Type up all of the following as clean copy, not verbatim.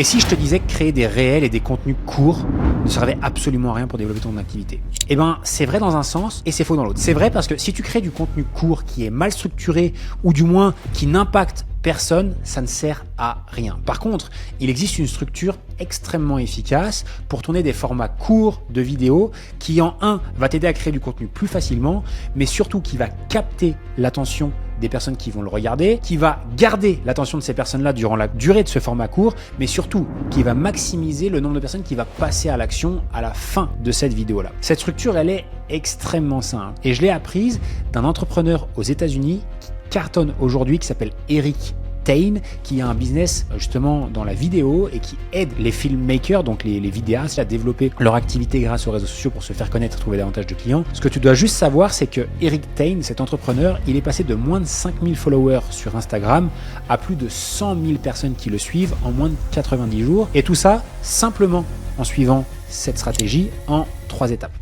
Et si je te disais que créer des réels et des contenus courts ne servait absolument à rien pour développer ton activité? Eh ben, c'est vrai dans un sens et c'est faux dans l'autre. C'est vrai parce que si tu crées du contenu court qui est mal structuré ou du moins qui n'impacte personne, ça ne sert à rien. Par contre, il existe une structure extrêmement efficace pour tourner des formats courts de vidéos qui en un va t'aider à créer du contenu plus facilement, mais surtout qui va capter l'attention des personnes qui vont le regarder, qui va garder l'attention de ces personnes-là durant la durée de ce format court, mais surtout qui va maximiser le nombre de personnes qui va passer à l'action à la fin de cette vidéo-là. Cette structure, elle est extrêmement simple et je l'ai apprise d'un entrepreneur aux États-Unis qui cartonne aujourd'hui, qui s'appelle Eric Tain, qui a un business justement dans la vidéo et qui aide les filmmakers, donc les vidéastes, à développer leur activité grâce aux réseaux sociaux pour se faire connaître et trouver davantage de clients. Ce que tu dois juste savoir, c'est que Eric Tain, cet entrepreneur, il est passé de moins de 5000 followers sur Instagram à plus de 100 000 personnes qui le suivent en moins de 90 jours. Et tout ça simplement en suivant cette stratégie en 3 étapes.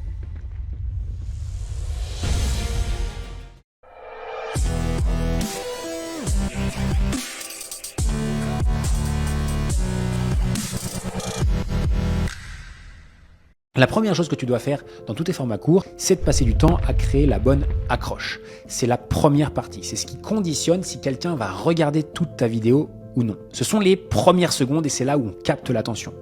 La première chose que tu dois faire dans tous tes formats courts, c'est de passer du temps à créer la bonne accroche. C'est la première partie. C'est ce qui conditionne si quelqu'un va regarder toute ta vidéo ou non. Ce sont les premières secondes et c'est là où on capte l'attention.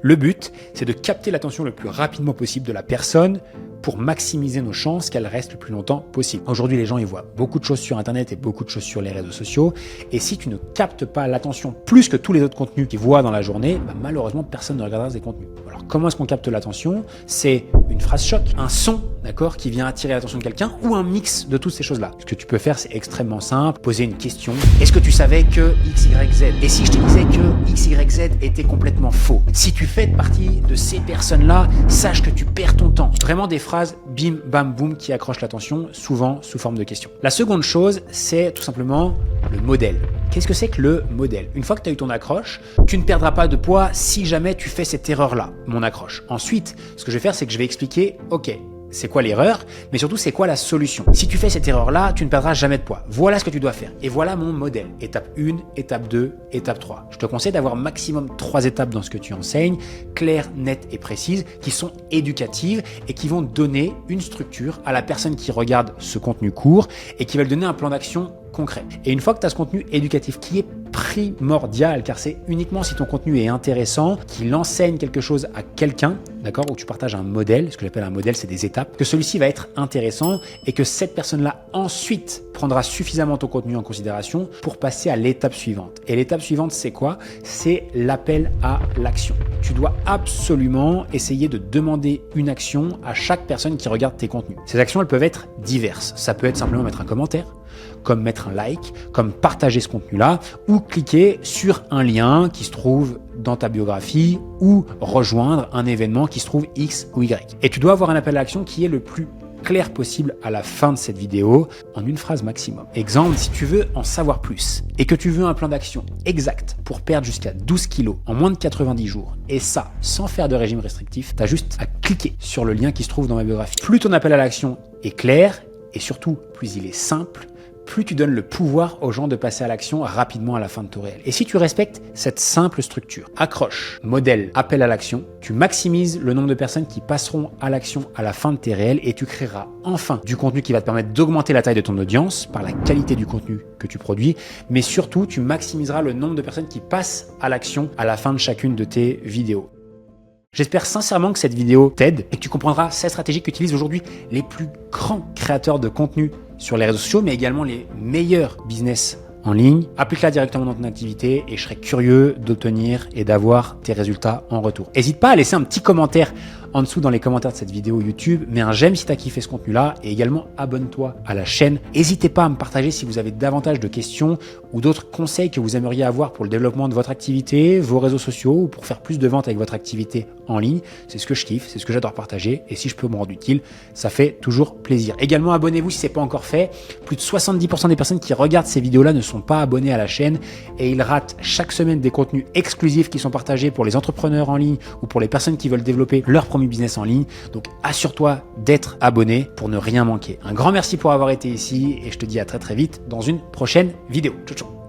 Le but, c'est de capter l'attention le plus rapidement possible de la personne pour maximiser nos chances qu'elle reste le plus longtemps possible. Aujourd'hui, les gens ils voient beaucoup de choses sur Internet et beaucoup de choses sur les réseaux sociaux. Et si tu ne captes pas l'attention plus que tous les autres contenus qu'ils voient dans la journée, malheureusement, personne ne regardera ces contenus. Alors, comment est-ce qu'on capte l'attention? C'est une phrase choc, un son, d'accord, qui vient attirer l'attention de quelqu'un ou un mix de toutes ces choses-là. Ce que tu peux faire, c'est extrêmement simple. Poser une question. Est-ce que tu savais que X, Y, Z? Et si je te disais que X, Y, Z était complètement faux? Si tu fais partie de ces personnes-là, sache que tu perds ton temps. Vraiment des phrases bim, bam, boum qui accrochent l'attention, souvent sous forme de questions. La seconde chose, c'est tout simplement le modèle. Qu'est-ce que c'est que le modèle? Une fois que tu as eu ton accroche, tu ne perdras pas de poids si jamais tu fais cette erreur-là, mon accroche. Ensuite, ce que je vais faire, c'est que je vais expliquer, ok, c'est quoi l'erreur, mais surtout c'est quoi la solution. Si tu fais cette erreur-là, tu ne perdras jamais de poids. Voilà ce que tu dois faire. Et voilà mon modèle. Étape 1, étape 2, étape 3. Je te conseille d'avoir maximum 3 étapes dans ce que tu enseignes, claires, nettes et précises, qui sont éducatives et qui vont donner une structure à la personne qui regarde ce contenu court et qui va lui donner un plan d'action concret. Et une fois que tu as ce contenu éducatif qui est primordial, car c'est uniquement si ton contenu est intéressant, qu'il enseigne quelque chose à quelqu'un, d'accord, où tu partages un modèle, ce que j'appelle un modèle, c'est des étapes, que celui-ci va être intéressant et que cette personne-là ensuite prendra suffisamment ton contenu en considération pour passer à l'étape suivante. Et l'étape suivante, c'est quoi? C'est l'appel à l'action. Tu dois absolument essayer de demander une action à chaque personne qui regarde tes contenus. Ces actions, elles peuvent être diverses. Ça peut être simplement mettre un commentaire, comme mettre un like, comme partager ce contenu-là, ou cliquer sur un lien qui se trouve dans ta biographie, ou rejoindre un événement qui se trouve X ou Y. Et tu dois avoir un appel à l'action qui est le plus clair possible à la fin de cette vidéo, en une phrase maximum. Exemple, si tu veux en savoir plus et que tu veux un plan d'action exact pour perdre jusqu'à 12 kilos en moins de 90 jours, et ça sans faire de régime restrictif, tu as juste à cliquer sur le lien qui se trouve dans ma biographie. Plus ton appel à l'action est clair, et surtout plus il est simple, plus tu donnes le pouvoir aux gens de passer à l'action rapidement à la fin de ton réel. Et si tu respectes cette simple structure, accroche, modèle, appel à l'action, tu maximises le nombre de personnes qui passeront à l'action à la fin de tes réels et tu créeras enfin du contenu qui va te permettre d'augmenter la taille de ton audience par la qualité du contenu que tu produis, mais surtout tu maximiseras le nombre de personnes qui passent à l'action à la fin de chacune de tes vidéos. J'espère sincèrement que cette vidéo t'aide et que tu comprendras cette stratégie qu'utilisent aujourd'hui les plus grands créateurs de contenu sur les réseaux sociaux, mais également les meilleurs business en ligne. Applique-la directement dans ton activité et je serai curieux d'obtenir et d'avoir tes résultats en retour. N'hésite pas à laisser un petit commentaire en dessous dans les commentaires de cette vidéo YouTube, mets un j'aime si tu as kiffé ce contenu-là et également abonne-toi à la chaîne. N'hésitez pas à me partager si vous avez davantage de questions ou d'autres conseils que vous aimeriez avoir pour le développement de votre activité, vos réseaux sociaux ou pour faire plus de ventes avec votre activité en ligne. C'est ce que je kiffe, c'est ce que j'adore partager et si je peux me rendre utile, ça fait toujours plaisir. Également, abonnez-vous si ce n'est pas encore fait. Plus de 70% des personnes qui regardent ces vidéos-là ne sont pas abonnés à la chaîne et ils ratent chaque semaine des contenus exclusifs qui sont partagés pour les entrepreneurs en ligne ou pour les personnes qui veulent développer leur premier business en ligne. Donc assure-toi d'être abonné pour ne rien manquer. Un grand merci pour avoir été ici et je te dis à très très vite dans une prochaine vidéo. Ciao ciao.